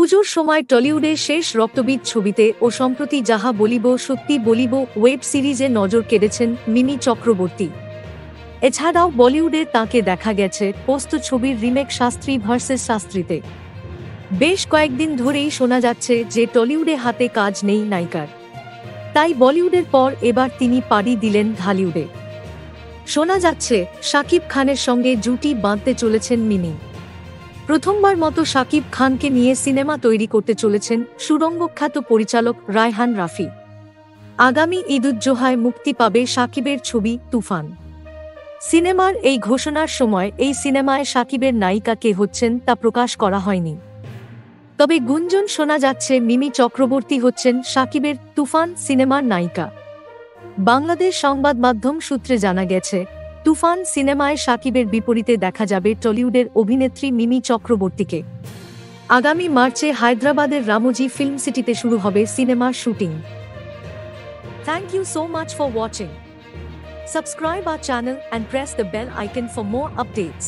পুজোর সময় টলিউডের শেষ রক্তবীজ ছবিতে ও সম্প্রতি যাহা বলিব সত্যি বলিব ওয়েব সিরিজে নজর কেড়েছেন মিমি চক্রবর্তী। এছাড়াও বলিউডে তাঁকে দেখা গেছে পোস্ত ছবির রিমেক শাস্ত্রী ভার্সেস শাস্ত্রীতে। বেশ কয়েকদিন ধরেই শোনা যাচ্ছে যে টলিউডে হাতে কাজ নেই নায়িকার, তাই বলিউডের পর এবার তিনি পাড়ি দিলেন ঢালিউডে। শোনা যাচ্ছে শাকিব খানের সঙ্গে জুটি বাঁধতে চলেছেন মিমি। প্রথমবার মতো শাকিব খানকে নিয়ে সিনেমা তৈরি করতে চলেছেন সুরঙ্গখ্যাত পরিচালক রায়হান রাফি। আগামী ঈদুজ্জোহায় মুক্তি পাবে শাকিবের ছবি তুফান। সিনেমার এই ঘোষণার সময় এই সিনেমায় শাকিবের নায়িকা কে হচ্ছেন তা প্রকাশ করা হয়নি, তবে গুঞ্জন শোনা যাচ্ছে মিমি চক্রবর্তী হচ্ছেন শাকিবের তুফান সিনেমার নায়িকা। বাংলাদেশ সংবাদ মাধ্যম সূত্রে জানা গেছে, তুফান সিনেমায় শাকিবের বিপরীতে দেখা যাবে টলিউডের অভিনেত্রী মিমি চক্রবর্তীকে। আগামী মার্চে হায়দ্রাবাদের রামোজি ফিল্ম সিটিতে শুরু হবে সিনেমার shooting. Thank you so much for watching. Subscribe our channel and press the bell icon for more updates.